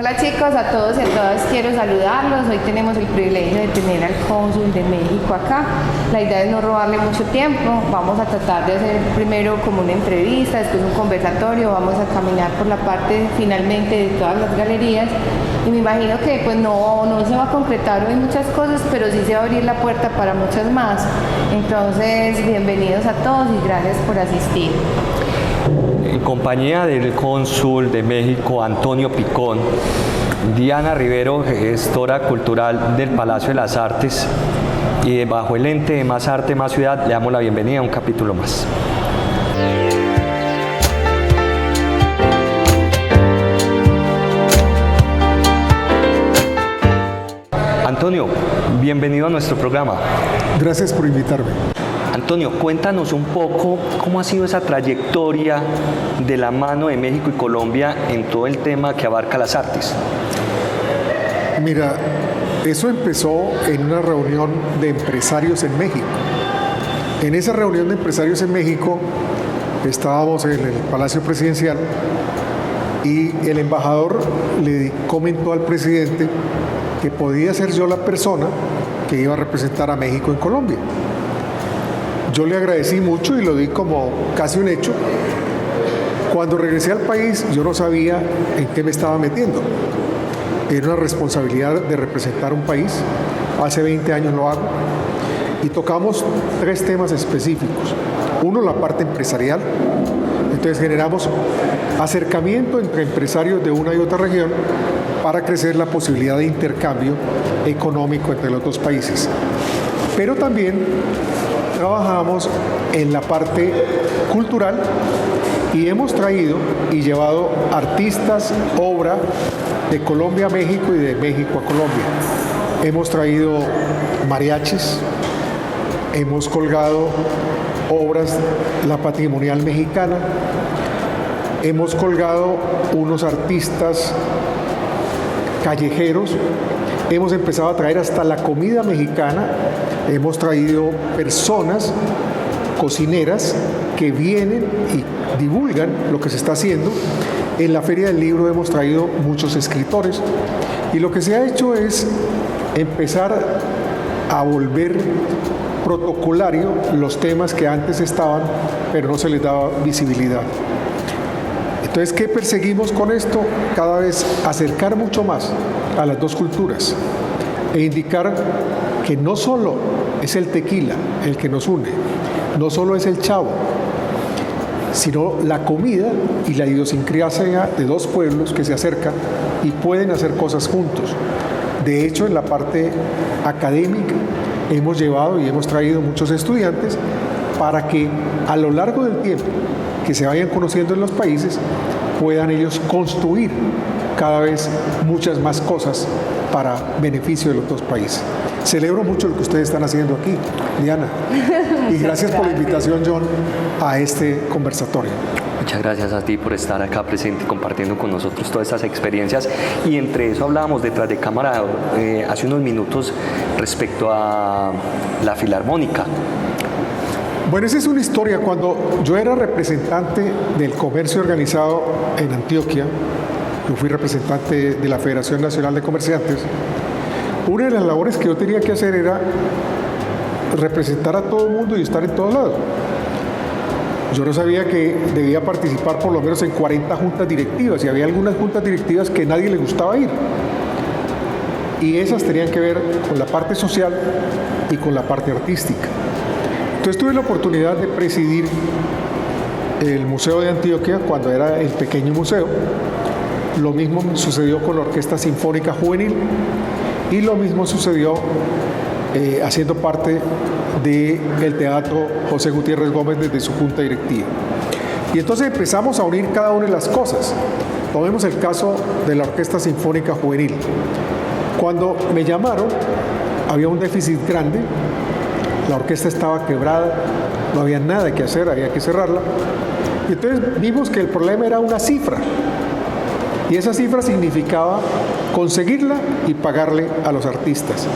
Hola chicos, a todos y a todas quiero saludarlos. Hoy tenemos el privilegio de tener al cónsul de México acá. La idea es no robarle mucho tiempo. Vamos a tratar de hacer primero como una entrevista, después un conversatorio. Vamos a caminar por la parte finalmente de todas las galerías. Y me imagino que pues no se va a concretar hoy muchas cosas, pero sí se va a abrir la puerta para muchas más. Entonces, bienvenidos a todos y gracias por asistir. En compañía del cónsul de México, Antonio Picón, Diana Rivero, gestora cultural del Palacio de las Artes, y bajo el ente de Más Arte, Más Ciudad, le damos la bienvenida a un capítulo más. Antonio, bienvenido a nuestro programa. Gracias por invitarme. Antonio, cuéntanos un poco cómo ha sido esa trayectoria de la mano de México y Colombia en todo el tema que abarca las artes. Mira, eso empezó en una reunión de empresarios en México. En esa reunión de empresarios en México estábamos en el Palacio Presidencial y el embajador le comentó al presidente que podía ser yo la persona que iba a representar a México en Colombia. Yo le agradecí mucho y lo di como casi un hecho. Cuando regresé al país, yo no sabía en qué me estaba metiendo. Era una responsabilidad de representar un país. Hace 20 años lo hago. Y tocamos 3 temas específicos. Uno, la parte empresarial. Entonces generamos acercamiento entre empresarios de una y otra región para crecer la posibilidad de intercambio económico entre los dos países. Pero también trabajamos en la parte cultural y hemos traído y llevado artistas, obra de Colombia a México y de México a Colombia. Hemos traído mariachis, hemos colgado obras, la patrimonial mexicana, hemos colgado unos artistas callejeros, hemos empezado a traer hasta la comida mexicana. Hemos traído personas cocineras que vienen y divulgan lo que se está haciendo. En la Feria del Libro hemos traído muchos escritores y lo que se ha hecho es empezar a volver protocolario los temas que antes estaban, pero no se les daba visibilidad. Entonces, ¿qué perseguimos con esto? Cada vez acercar mucho más a las dos culturas e indicar que no solo es el tequila el que nos une, no solo es el chavo, sino la comida y la idiosincrasia de dos pueblos que se acercan y pueden hacer cosas juntos. De hecho, en la parte académica hemos llevado y hemos traído muchos estudiantes para que a lo largo del tiempo que se vayan conociendo en los países puedan ellos construir cada vez muchas más cosas para beneficio de los dos países. Celebro mucho lo que ustedes están haciendo aquí, Diana. Y gracias por la invitación, John, a este conversatorio. Muchas gracias a ti por estar acá presente y compartiendo con nosotros todas estas experiencias. Y entre eso hablábamos detrás de cámara hace unos minutos respecto a la Filarmónica. Bueno, esa es una historia. Cuando yo era representante del comercio organizado en Antioquia, yo fui representante de la Federación Nacional de Comerciantes, una de las labores que yo tenía que hacer era representar a todo el mundo y estar en todos lados. Yo no sabía que debía participar por lo menos en 40 juntas directivas y había algunas juntas directivas que a nadie le gustaba ir. Y esas tenían que ver con la parte social y con la parte artística. Entonces tuve la oportunidad de presidir el Museo de Antioquia cuando era el pequeño museo. Lo mismo sucedió con la Orquesta Sinfónica Juvenil y lo mismo sucedió haciendo parte del Teatro José Gutiérrez Gómez desde su junta directiva. Y entonces empezamos a unir cada una de las cosas. Tomemos el caso de la Orquesta Sinfónica Juvenil. Cuando me llamaron, había un déficit grande, la orquesta estaba quebrada, no había nada que hacer, había que cerrarla. Y entonces vimos que el problema era una cifra. Y esa cifra significaba conseguirla y pagarle a los artistas.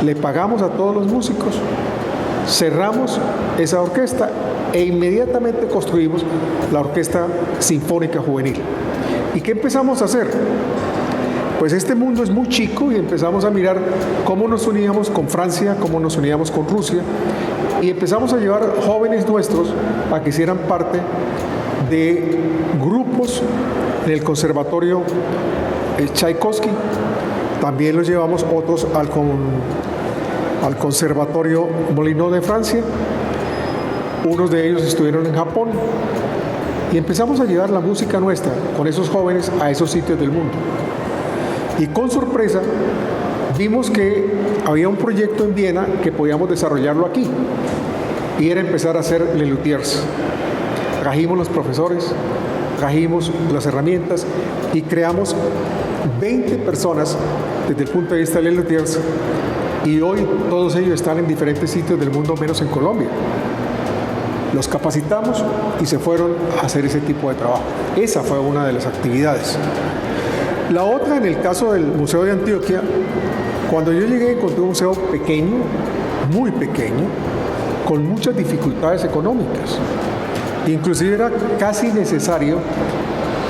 Le pagamos a todos los músicos, cerramos esa orquesta e inmediatamente construimos la Orquesta Sinfónica Juvenil. ¿Y qué empezamos a hacer? pues este mundo es muy chico y empezamos a mirar cómo nos uníamos con Francia, cómo nos uníamos con Rusia, y empezamos a llevar jóvenes nuestros a que hicieran parte de grupos en el Conservatorio Tchaikovsky. También los llevamos otros al Conservatorio Molino de Francia. Unos de ellos estuvieron en Japón. Y empezamos a llevar la música nuestra con esos jóvenes a esos sitios del mundo. Y con sorpresa vimos que había un proyecto en Viena que podíamos desarrollarlo aquí. Y era empezar a hacer Les Luthiers. Trajimos los profesores, trajimos las herramientas y creamos 20 personas desde el punto de vista de Les Luthiers. Y hoy todos ellos están en diferentes sitios del mundo, menos en Colombia. Los capacitamos y se fueron a hacer ese tipo de trabajo. Esa fue una de las actividades. La otra, en el caso del Museo de Antioquia, cuando yo llegué encontré un museo pequeño, muy pequeño, con muchas dificultades económicas. Inclusive era casi necesario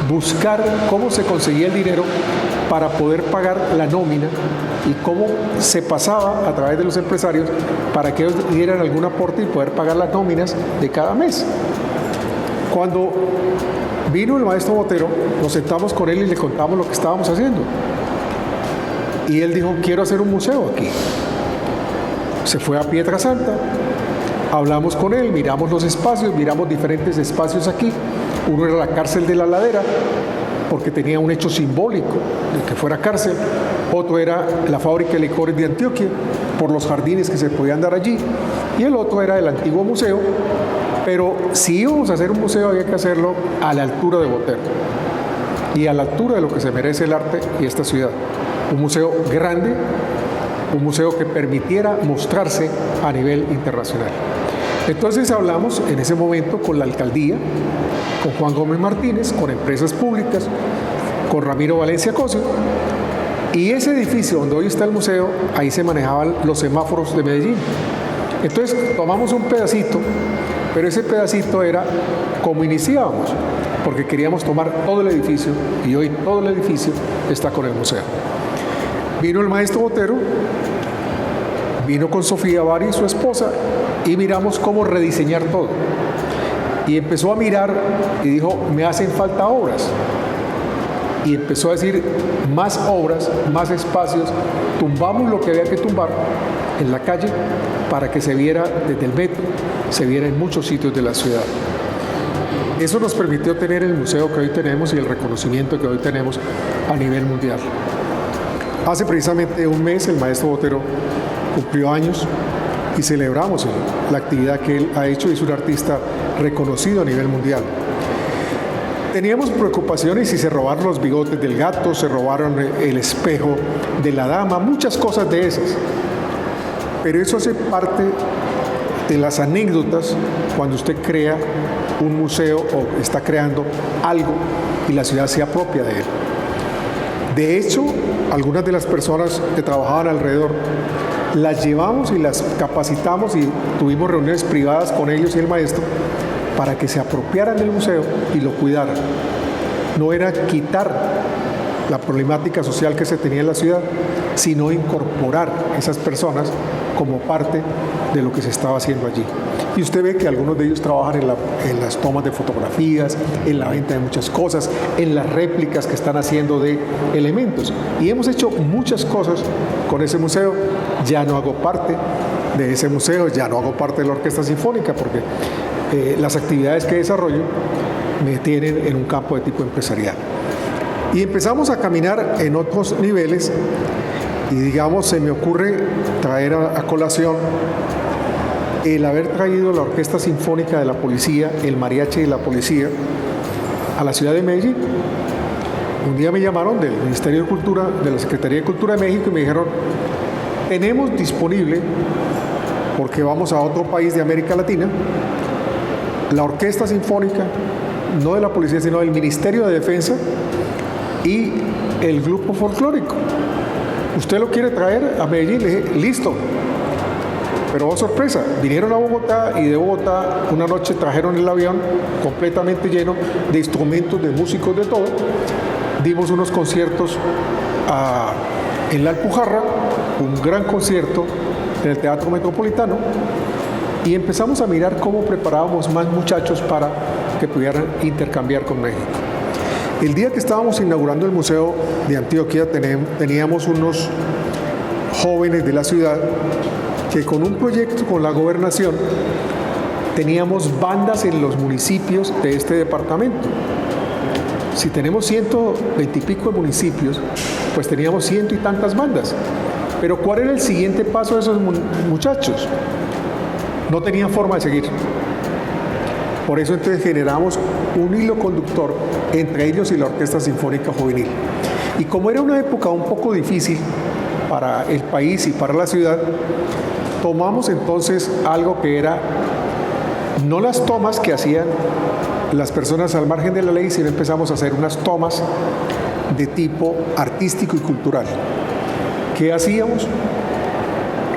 buscar cómo se conseguía el dinero para poder pagar la nómina y cómo se pasaba a través de los empresarios para que ellos dieran algún aporte y poder pagar las nóminas de cada mes. Cuando vino el maestro Botero, nos sentamos con él y le contamos lo que estábamos haciendo. Y él dijo, quiero hacer un museo aquí. Se fue a Pietrasanta, hablamos con él, miramos los espacios, miramos diferentes espacios aquí. Uno era la cárcel de la Ladera, porque tenía un hecho simbólico de que fuera cárcel. Otro era la fábrica de licores de Antioquia, por los jardines que se podían dar allí. Y el otro era el antiguo museo, pero si íbamos a hacer un museo había que hacerlo a la altura de Botero y a la altura de lo que se merece el arte y esta ciudad. Un museo grande, un museo que permitiera mostrarse a nivel internacional. Entonces hablamos en ese momento con la alcaldía, con Juan Gómez Martínez, con empresas públicas, con Ramiro Valencia Cosio, y ese edificio donde hoy está el museo, ahí se manejaban los semáforos de Medellín. Entonces tomamos un pedacito, pero ese pedacito era como iniciábamos, porque queríamos tomar todo el edificio, y hoy todo el edificio está con el museo. Vino el maestro Botero, vino con Sofía Bari, su esposa, y miramos cómo rediseñar todo. Y empezó a mirar y dijo, me hacen falta obras. Y empezó a decir, más obras, más espacios, tumbamos lo que había que tumbar en la calle para que se viera desde el metro, se viera en muchos sitios de la ciudad. Eso nos permitió tener el museo que hoy tenemos y el reconocimiento que hoy tenemos a nivel mundial. Hace precisamente un mes el maestro Botero cumplió años y celebramos la actividad que él ha hecho y es un artista reconocido a nivel mundial. Teníamos preocupaciones si se robaron los bigotes del gato, se robaron el espejo de la dama, muchas cosas de esas. Pero eso hace parte de las anécdotas cuando usted crea un museo o está creando algo y la ciudad se apropia de él. De hecho, algunas de las personas que trabajaban alrededor las llevamos y las capacitamos y tuvimos reuniones privadas con ellos y el maestro para que se apropiaran del museo y lo cuidaran. No era quitar la problemática social que se tenía en la ciudad, sino incorporar esas personas como parte de lo que se estaba haciendo allí. Y usted ve que algunos de ellos trabajan en las tomas de fotografías, en la venta de muchas cosas, en las réplicas que están haciendo de elementos. Y hemos hecho muchas cosas con ese museo. Ya no hago parte de ese museo, ya no hago parte de la Orquesta Sinfónica, porque las actividades que desarrollo me tienen en un campo de tipo empresarial. Y empezamos a caminar en otros niveles y digamos, se me ocurre traer a colación el haber traído la Orquesta Sinfónica de la Policía, el mariachi de la Policía, a la ciudad de Medellín. Un día me llamaron del Ministerio de Cultura, de la Secretaría de Cultura de México, y me dijeron, tenemos disponible, porque vamos a otro país de América Latina, la Orquesta Sinfónica, no de la Policía, sino del Ministerio de Defensa y el grupo folclórico. ¿Usted lo quiere traer a Medellín? Le dije, listo. Pero oh, sorpresa, vinieron a Bogotá y de Bogotá una noche trajeron el avión completamente lleno de instrumentos, de músicos, de todo. dimos unos conciertos en La Alpujarra, un gran concierto en el Teatro Metropolitano, y empezamos a mirar cómo preparábamos más muchachos para que pudieran intercambiar con México. El día que estábamos inaugurando el Museo de Antioquia, teníamos unos jóvenes de la ciudad que con un proyecto con la gobernación teníamos bandas en los municipios de este departamento. Si tenemos 120 y pico de municipios, pues teníamos 100 y tantas bandas. Pero ¿cuál era el siguiente paso de esos muchachos? No tenían forma de seguir. Por eso entonces generamos un hilo conductor entre ellos y la Orquesta Sinfónica Juvenil. Y como era una época un poco difícil para el país y para la ciudad, tomamos entonces algo que era no las tomas que hacían las personas al margen de la ley, sino empezamos a hacer unas tomas de tipo artístico y cultural. ¿Qué hacíamos?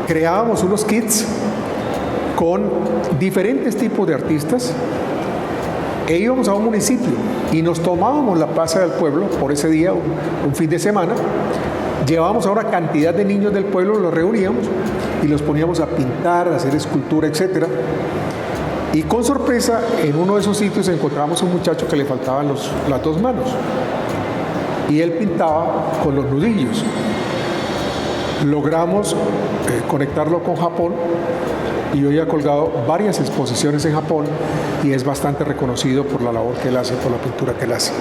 Creábamos unos kits con diferentes tipos de artistas e íbamos a un municipio y nos tomábamos la plaza del pueblo por ese día, un fin de semana, llevábamos a una cantidad de niños del pueblo, los reuníamos y los poníamos a pintar, a hacer escultura, etc. Y con sorpresa, en uno de esos sitios encontramos un muchacho que le faltaban las dos manos y él pintaba con los nudillos. Logramos conectarlo con Japón y hoy ha colgado varias exposiciones en Japón y es bastante reconocido por la labor que él hace, por la pintura que él hace.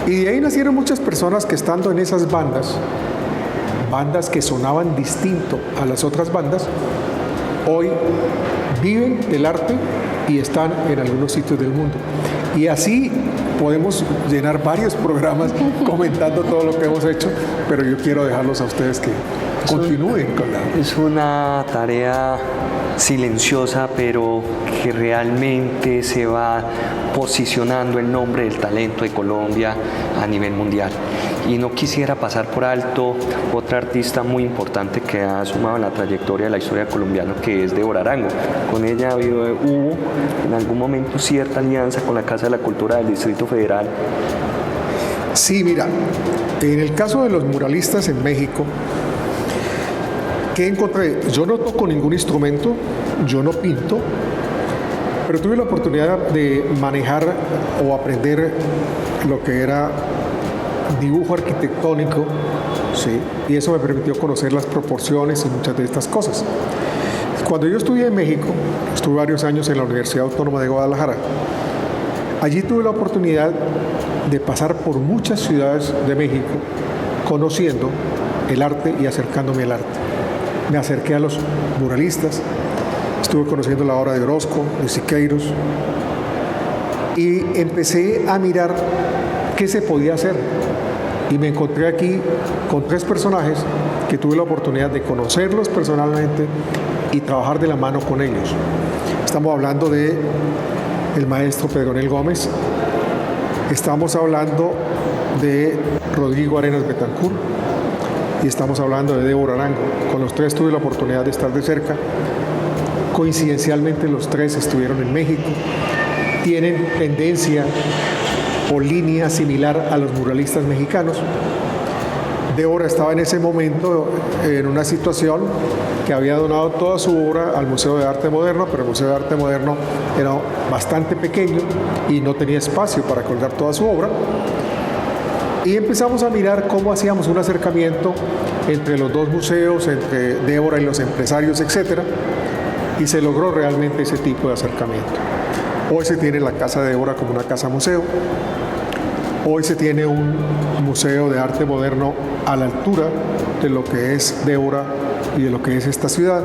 Y de ahí nacieron muchas personas que estando en esas bandas que sonaban distinto a las otras bandas, hoy viven del arte y están en algunos sitios del mundo. Y así podemos llenar varios programas comentando todo lo que hemos hecho, pero yo quiero dejarlos a ustedes que continúen con la... Es una tarea silenciosa, pero que realmente se va posicionando el nombre del talento de Colombia a nivel mundial. Y no quisiera pasar por alto otra artista muy importante que ha sumado en la trayectoria de la historia colombiana, que es Débora Arango. Con ella hubo en algún momento cierta alianza con la Casa de la Cultura del Distrito Federal. Sí, mira, en el caso de los muralistas en México, ¿qué encontré? Yo no toco ningún instrumento, yo no pinto, pero tuve la oportunidad de manejar o aprender lo que era dibujo arquitectónico, ¿sí? Y eso me permitió conocer las proporciones y muchas de estas cosas. Cuando yo estudié en México, estuve varios años en la Universidad Autónoma de Guadalajara, allí tuve la oportunidad de pasar por muchas ciudades de México conociendo el arte y acercándome al arte. Me acerqué a los muralistas, estuve conociendo la obra de Orozco, de Siqueiros, y empecé a mirar qué se podía hacer. Y me encontré aquí con tres personajes que tuve la oportunidad de conocerlos personalmente y trabajar de la mano con ellos. Estamos hablando de el maestro Pedronel Gómez, estamos hablando de Rodrigo Arenas Betancourt y estamos hablando de Débora Arango. Con los tres tuve la oportunidad de estar de cerca. Coincidencialmente los tres estuvieron en México, tienen tendencia o línea similar a los muralistas mexicanos. Débora estaba en ese momento en una situación que había donado toda su obra al Museo de Arte Moderno, pero el Museo de Arte Moderno era bastante pequeño y no tenía espacio para colgar toda su obra. Y empezamos a mirar cómo hacíamos un acercamiento entre los dos museos, entre Débora y los empresarios, etc. Y se logró realmente ese tipo de acercamiento. Hoy se tiene la Casa de Débora como una casa museo. Hoy se tiene un museo de arte moderno a la altura de lo que es Débora y de lo que es esta ciudad.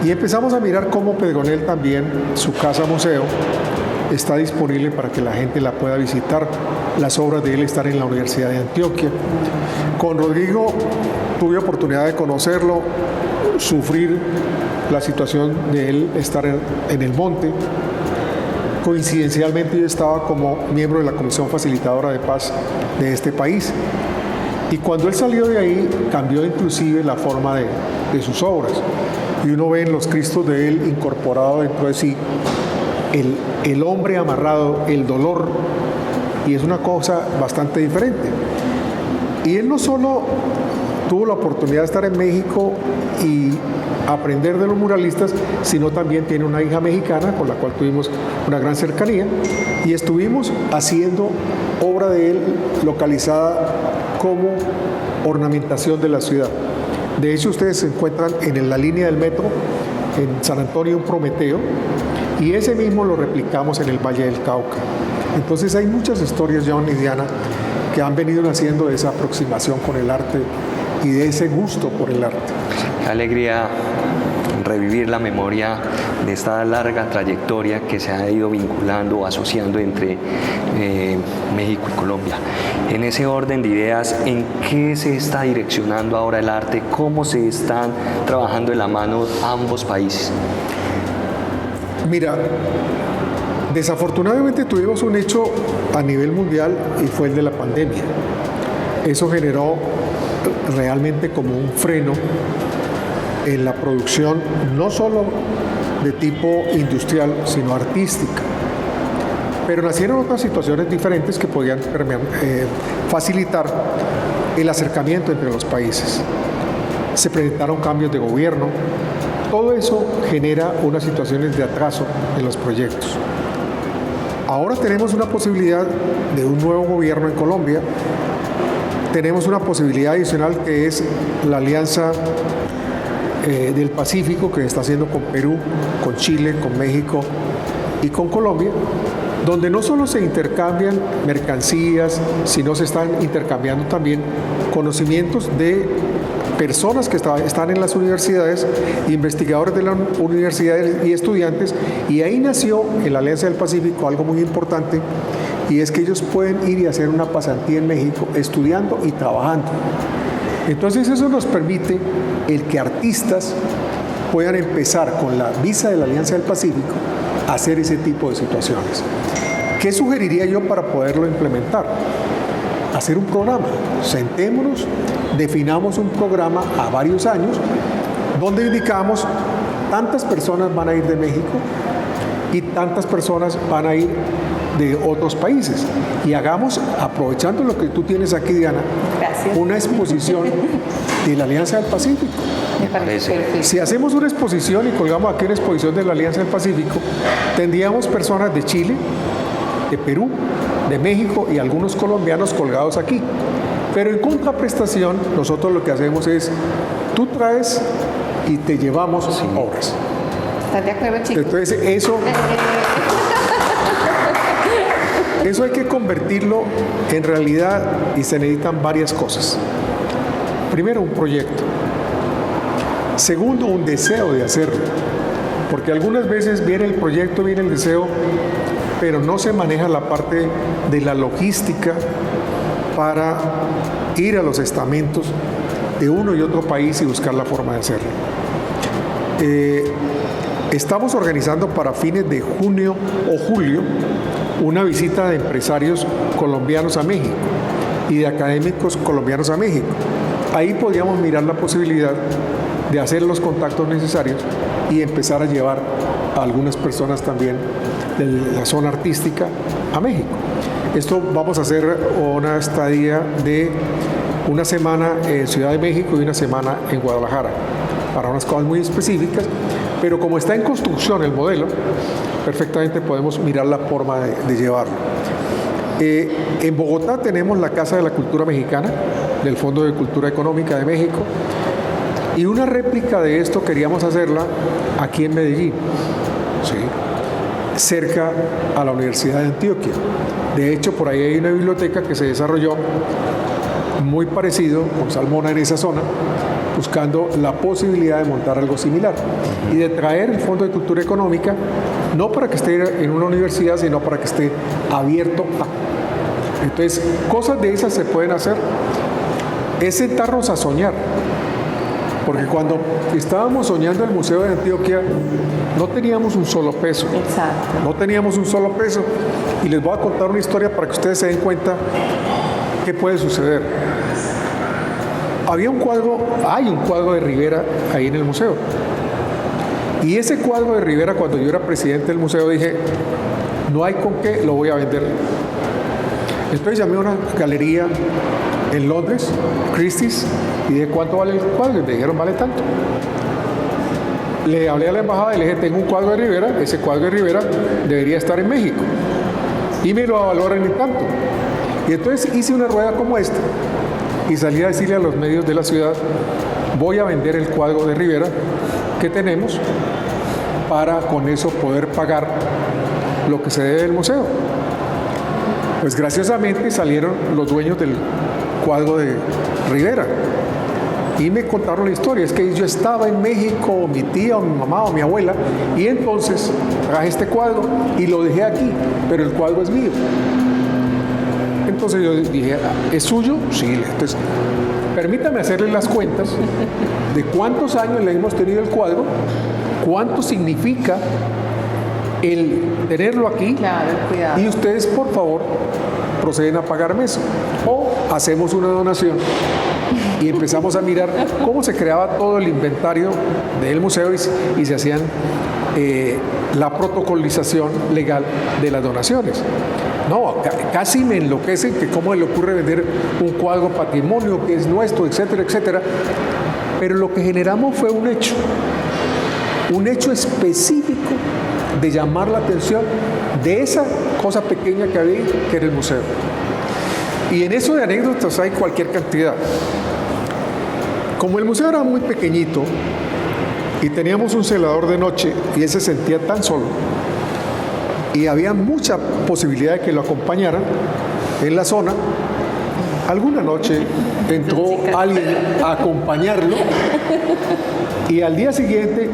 Y empezamos a mirar cómo Pedronel también, su casa museo, está disponible para que la gente la pueda visitar. Las obras de él están en la Universidad de Antioquia. Con Rodrigo tuve oportunidad de conocerlo, sufrir la situación de él estar en el monte. Coincidencialmente yo estaba como miembro de la Comisión Facilitadora de Paz de este país. Y cuando él salió de ahí, cambió inclusive la forma de sus obras. Y uno ve en los Cristos de él incorporado dentro de sí el hombre amarrado, el dolor y es una cosa bastante diferente. Y él no solo tuvo la oportunidad de estar en México y aprender de los muralistas, sino también tiene una hija mexicana con la cual tuvimos una gran cercanía y estuvimos haciendo obra de él localizada como ornamentación de la ciudad. De hecho, ustedes se encuentran en la línea del metro en San Antonio un Prometeo y ese mismo lo replicamos en el Valle del Cauca. Entonces hay muchas historias, John y Diana, que han venido naciendo de esa aproximación con el arte y de ese gusto por el arte. Qué alegría revivir la memoria de esta larga trayectoria que se ha ido vinculando o asociando entre México y Colombia. En ese orden de ideas, ¿en qué se está direccionando ahora el arte? ¿Cómo se están trabajando de la mano ambos países? Mira, desafortunadamente tuvimos un hecho a nivel mundial y fue el de la pandemia. Eso generó realmente como un freno en la producción, no solo de tipo industrial, sino artística. Pero nacieron otras situaciones diferentes que podían facilitar el acercamiento entre los países. Se presentaron cambios de gobierno. Todo eso genera unas situaciones de atraso en los proyectos. Ahora tenemos una posibilidad de un nuevo gobierno en Colombia. Tenemos una posibilidad adicional que es la alianza del Pacífico que está haciendo con Perú, con Chile, con México y con Colombia, donde no solo se intercambian mercancías, sino se están intercambiando también conocimientos de personas que están en las universidades, investigadores de las universidades y estudiantes, y ahí nació en la Alianza del Pacífico algo muy importante, y es que ellos pueden ir y hacer una pasantía en México estudiando y trabajando. Entonces eso nos permite el que artistas puedan empezar con la visa de la Alianza del Pacífico a hacer ese tipo de situaciones. ¿Qué sugeriría yo para poderlo implementar? Hacer un programa. Sentémonos, definamos un programa a varios años donde indicamos tantas personas van a ir de México y tantas personas van a ir de otros países. Y hagamos, aprovechando lo que tú tienes aquí, Diana, Gracias. una exposición de la Alianza del Pacífico. Me parece perfecto. Si hacemos una exposición y colgamos aquí una exposición de la Alianza del Pacífico, tendríamos personas de Chile, de Perú, de México y algunos colombianos colgados aquí. Pero en contraprestación, nosotros lo que hacemos es, tú traes y te llevamos obras. ¿Estás de acuerdo, chicos? Entonces, eso hay que convertirlo en realidad y se necesitan varias cosas. Primero, un proyecto. Segundo, un deseo de hacerlo. Porque algunas veces viene el proyecto, viene el deseo, pero no se maneja la parte de la logística para ir a los estamentos de uno y otro país y buscar la forma de hacerlo. Estamos organizando para fines de junio o julio una visita de empresarios colombianos a México y de académicos colombianos a México. Ahí podríamos mirar la posibilidad de hacer los contactos necesarios y empezar a llevar a algunas personas también de la zona artística a México. Esto vamos a hacer una estadía de una semana en Ciudad de México y una semana en Guadalajara, para unas cosas muy específicas, pero como está en construcción el modelo, perfectamente podemos mirar la forma de llevarlo. En Bogotá tenemos la Casa de la Cultura Mexicana, del Fondo de Cultura Económica de México, y una réplica de esto queríamos hacerla aquí en Medellín, ¿sí?, cerca a la Universidad de Antioquia. De hecho, por ahí hay una biblioteca que se desarrolló muy parecido con Salmona en esa zona, buscando la posibilidad de montar algo similar y de traer el Fondo de Cultura Económica, no para que esté en una universidad, sino para que esté abierto a. Entonces, cosas de esas se pueden hacer. Es sentarnos a soñar. Porque cuando estábamos soñando el Museo de Antioquia, no teníamos un solo peso. Exacto. No teníamos un solo peso. Y les voy a contar una historia para que ustedes se den cuenta qué puede suceder. Hay un cuadro de Rivera ahí en el museo. Y ese cuadro de Rivera, cuando yo era presidente del museo, dije, no hay con qué, lo voy a vender. Entonces llamé a una galería en Londres, Christie's, y dije, ¿cuánto vale el cuadro? Y me dijeron, vale tanto. Le hablé a la embajada y le dije, tengo un cuadro de Rivera, ese cuadro de Rivera debería estar en México. Y me lo valoran en tanto. Y entonces hice una rueda como esta y salí a decirle a los medios de la ciudad, voy a vender el cuadro de Rivera que tenemos para con eso poder pagar lo que se debe del museo. Pues graciosamente salieron los dueños del cuadro de Rivera y me contaron la historia. Es que yo estaba en México, o mi tía, o mi mamá, o mi abuela, y entonces traje este cuadro y lo dejé aquí, pero el cuadro es mío. Entonces yo dije, ¿es suyo? Sí. Entonces, permítame hacerle las cuentas de cuántos años le hemos tenido el cuadro, cuánto significa el tenerlo aquí, Claro, cuidado. y ustedes, por favor, proceden a pagarme eso. O hacemos una donación y empezamos a mirar cómo se creaba todo el inventario del museo y se hacían la protocolización legal de las donaciones. No, casi me enloquecen que cómo le ocurre vender un cuadro patrimonio que es nuestro, etcétera, etcétera. Pero lo que generamos fue un hecho específico de llamar la atención de esa cosa pequeña que había, que era el museo. Y en eso de anécdotas hay cualquier cantidad. Como el museo era muy pequeñito y teníamos un celador de noche y él se sentía tan solo y había mucha posibilidad de que lo acompañaran en la zona, alguna noche entró alguien a acompañarlo y al día siguiente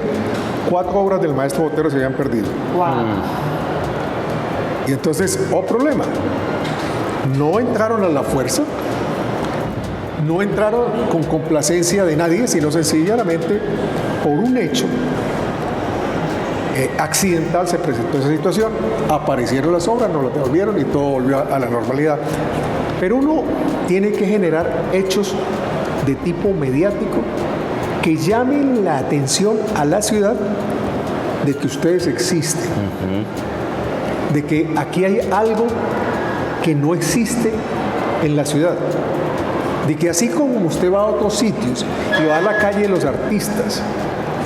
4 obras del maestro Botero se habían perdido. Wow. Y entonces, problema, no entraron a la fuerza, no entraron con complacencia de nadie, sino sencillamente por un hecho accidental se presentó esa situación, aparecieron las obras, nos las devolvieron y todo volvió a la normalidad. Pero uno tiene que generar hechos de tipo mediático que llamen la atención a la ciudad de que ustedes existen, de que aquí hay algo que no existe en la ciudad, de que así como usted va a otros sitios y va a la calle de los artistas,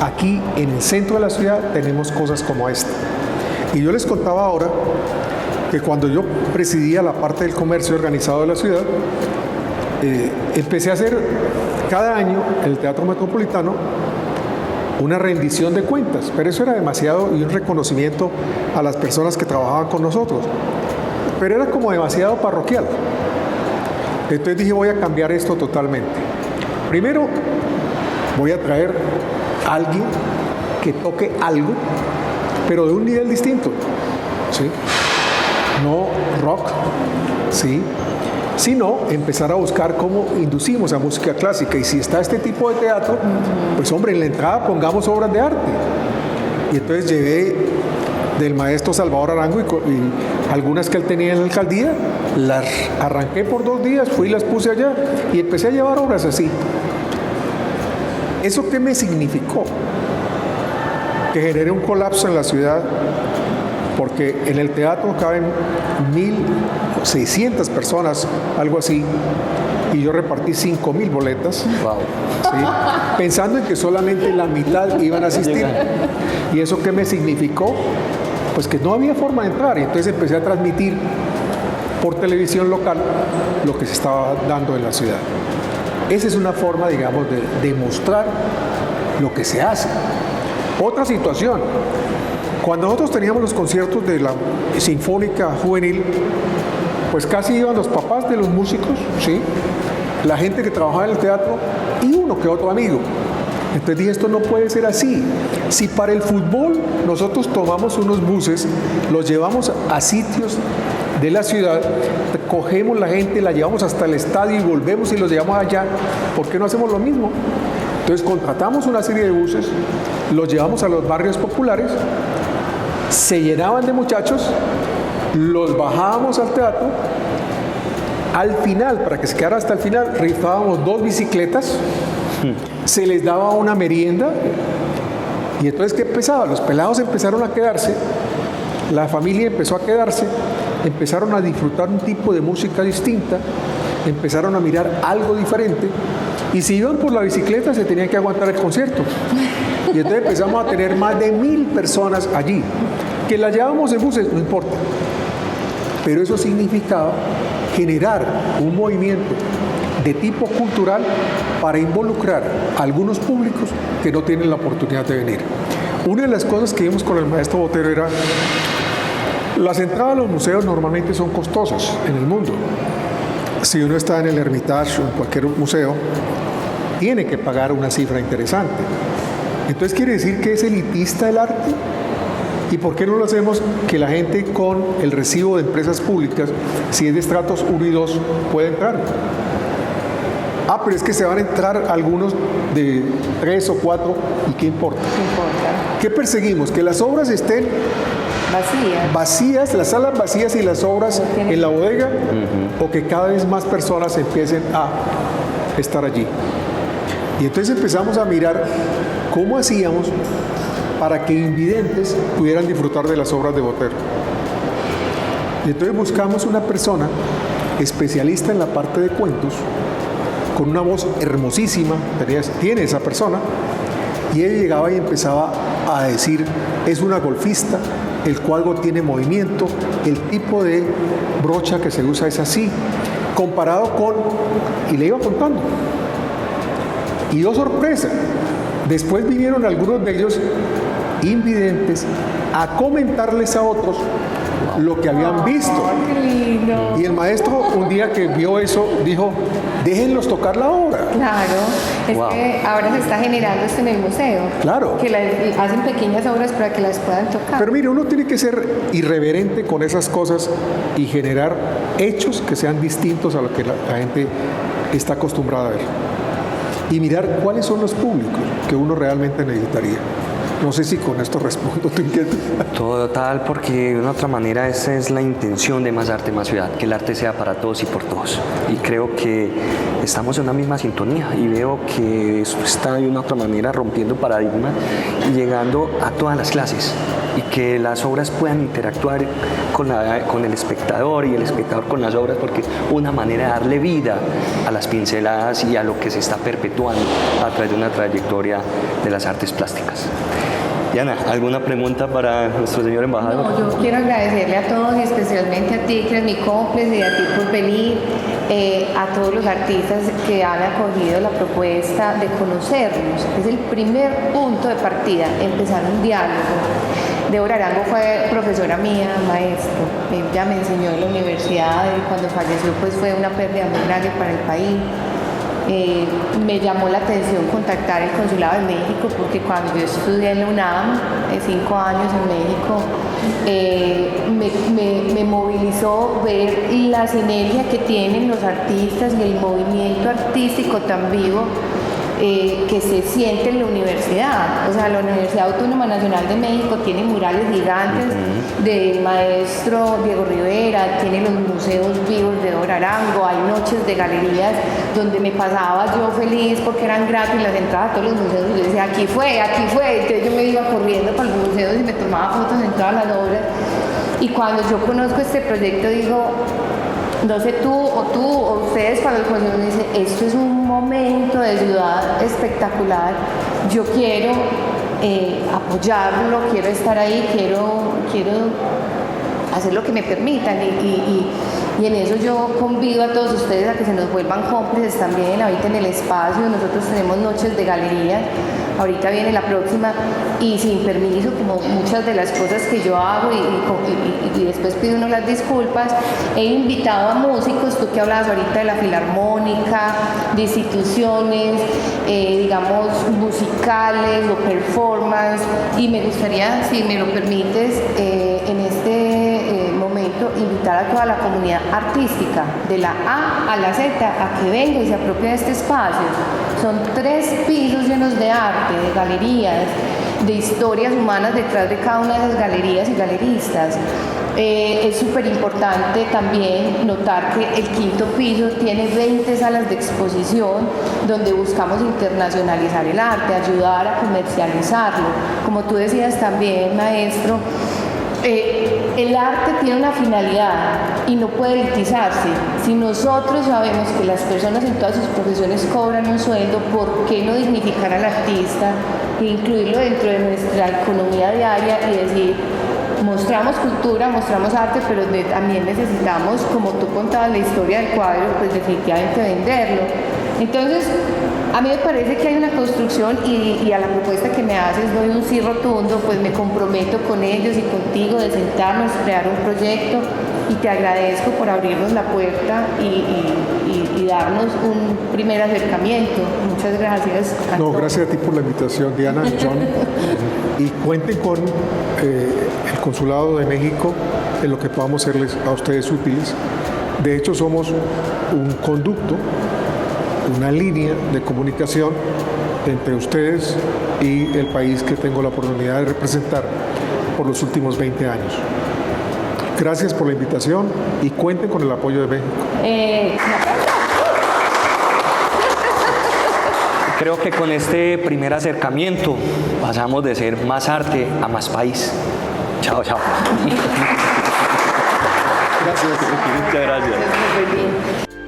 aquí en el centro de la ciudad tenemos cosas como esta. Y yo les contaba ahora que cuando yo presidía la parte del comercio organizado de la ciudad, empecé a hacer cada año en el Teatro Metropolitano una rendición de cuentas, pero eso era demasiado y un reconocimiento a las personas que trabajaban con nosotros, pero era como demasiado parroquial. Entonces dije, voy a cambiar esto totalmente. Primero, voy a traer a alguien que toque algo, pero de un nivel distinto, ¿sí? No rock, ¿sí? Sino empezar a buscar cómo inducimos a música clásica. Y si está este tipo de teatro, pues hombre, en la entrada pongamos obras de arte. Y entonces llevé del maestro Salvador Arango y algunas que él tenía en la alcaldía, las arranqué por 2 días, fui y las puse allá y empecé a llevar obras así. ¿Eso qué me significó? Que generé un colapso en la ciudad, porque en el teatro caben 1.600 personas, algo así, y yo repartí 5.000 boletas, Wow. ¿sí? Pensando en que solamente la mitad iban a asistir. ¿Y eso qué me significó? Pues que no había forma de entrar, y entonces empecé a transmitir por televisión local lo que se estaba dando en la ciudad. Esa es una forma, digamos, de demostrar lo que se hace. Otra situación, cuando nosotros teníamos los conciertos de la Sinfónica Juvenil, pues casi iban los papás de los músicos, ¿sí? La gente que trabajaba en el teatro y uno que otro amigo. Entonces dije, esto no puede ser así. Si para el fútbol nosotros tomamos unos buses, los llevamos a sitios de la ciudad, cogemos la gente, la llevamos hasta el estadio y volvemos y los llevamos allá, ¿por qué no hacemos lo mismo? Entonces contratamos una serie de buses, los llevamos a los barrios populares, se llenaban de muchachos, los bajábamos al teatro, al final, para que se quedara hasta el final, rifábamos 2 bicicletas, se les daba una merienda, y entonces ¿qué empezaba? Los pelados empezaron a quedarse, la familia empezó a quedarse, empezaron a disfrutar un tipo de música distinta, empezaron a mirar algo diferente, y si iban por la bicicleta se tenían que aguantar el concierto. Y entonces empezamos a tener más de 1000 personas allí. Que las llevábamos en buses, no importa. Pero eso significaba generar un movimiento de tipo cultural para involucrar a algunos públicos que no tienen la oportunidad de venir. Una de las cosas que vimos con el maestro Botero era: las entradas a los museos normalmente son costosas en el mundo. Si uno está en el Hermitage o en cualquier museo, tiene que pagar una cifra interesante. Entonces quiere decir que es elitista el arte. ¿Y por qué no lo hacemos que la gente con el recibo de empresas públicas, si es de estratos 1 y 2, puede entrar? Ah, pero es que se van a entrar algunos de 3 o 4, ¿y qué importa? No importa. ¿Qué perseguimos? Que las obras estén vacías, las salas vacías y las obras en la bodega, o que cada vez más personas empiecen a estar allí. Y entonces empezamos a mirar cómo hacíamos para que invidentes pudieran disfrutar de las obras de Botero. Y entonces buscamos una persona especialista en la parte de cuentos, con una voz hermosísima, tiene esa persona, y ella llegaba y empezaba a decir: es una golfista, el cuadro tiene movimiento, el tipo de brocha que se usa es así, comparado con... y le iba contando. Y oh sorpresa, después vinieron algunos de ellos invidentes a comentarles a otros lo que habían visto. ¡Qué lindo! Y el maestro, un día que vio eso, dijo: déjenlos tocar la obra. Claro, es que ahora se está generando esto en el museo. Claro. Que hacen pequeñas obras para que las puedan tocar. Pero mire, uno tiene que ser irreverente con esas cosas y generar hechos que sean distintos a lo que la gente está acostumbrada a ver. Y mirar cuáles son los públicos que uno realmente necesitaría. No sé si con esto respondo tu inquietud. Total, porque de una otra manera esa es la intención de Más Arte, Más Ciudad, que el arte sea para todos y por todos. Y creo que estamos en una misma sintonía y veo que esto está de una otra manera rompiendo paradigmas y llegando a todas las clases, y que las obras puedan interactuar con el espectador y el espectador con las obras, porque una manera de darle vida a las pinceladas y a lo que se está perpetuando a través de una trayectoria de las artes plásticas. Diana, ¿alguna pregunta para nuestro señor embajador? No, yo quiero agradecerle a todos y especialmente a ti, que eres mi cómplice, y a ti por venir, a todos los artistas que han acogido la propuesta de conocernos. Es el primer punto de partida, empezar un diálogo. Débora Arango fue profesora mía, maestro. Ella me enseñó en la universidad y cuando falleció pues fue una pérdida muy grande para el país. Me llamó la atención contactar el Consulado de México, porque cuando yo estudié en la UNAM, 5 años en México, me movilizó ver la sinergia que tienen los artistas y el movimiento artístico tan vivo que se siente en la universidad. O sea, la Universidad Autónoma Nacional de México tiene murales gigantes del maestro Diego Rivera, tiene los museos vivos de Débora Arango, hay noches de galerías donde me pasaba yo feliz porque eran gratis las entradas a todos los museos, y yo decía: aquí fue, entonces yo me iba corriendo para los museos y me tomaba fotos en todas las obras. Y cuando yo conozco este proyecto digo, no sé tú o ustedes cuando el consejo me dice: esto es un momento de ciudad espectacular, yo quiero apoyarlo, quiero estar ahí, quiero hacer lo que me permitan, y en eso yo convido a todos ustedes a que se nos vuelvan cómplices también. Ahorita en el espacio nosotros tenemos noches de galerías, ahorita viene la próxima, y sin permiso, como muchas de las cosas que yo hago, y después pido uno las disculpas, he invitado a músicos, tú que hablabas ahorita de la filarmónica, de instituciones, digamos, musicales o performance, y me gustaría, si me lo permites, en este momento, invitar a toda la comunidad artística, de la A a la Z, a que venga y se apropie de este espacio. Son 3 pisos llenos de arte, de galerías, de historias humanas detrás de cada una de esas galerías y galeristas. Es súper importante también notar que el 5º piso tiene 20 salas de exposición donde buscamos internacionalizar el arte, ayudar a comercializarlo. Como tú decías también, maestro, el arte tiene una finalidad y no puede elitizarse. Si nosotros sabemos que las personas en todas sus profesiones cobran un sueldo, ¿por qué no dignificar al artista e incluirlo dentro de nuestra economía diaria y decir, mostramos cultura, mostramos arte, pero también necesitamos, como tú contabas la historia del cuadro, pues definitivamente venderlo? Entonces, a mí me parece que hay una construcción y a la propuesta que me haces doy un sí rotundo, pues me comprometo con ellos y contigo de sentarnos, crear un proyecto, y te agradezco por abrirnos la puerta y darnos un primer acercamiento. Muchas gracias. No, gracias a ti por la invitación, Diana, John. Y cuenten con el Consulado de México en lo que podamos serles a ustedes útiles. De hecho, somos un conducto, una línea de comunicación entre ustedes y el país que tengo la oportunidad de representar por los últimos 20 años. Gracias por la invitación y cuenten con el apoyo de México. Creo que con este primer acercamiento pasamos de ser más arte a más país. Chao, chao. Gracias. Muchas gracias. Muy bien.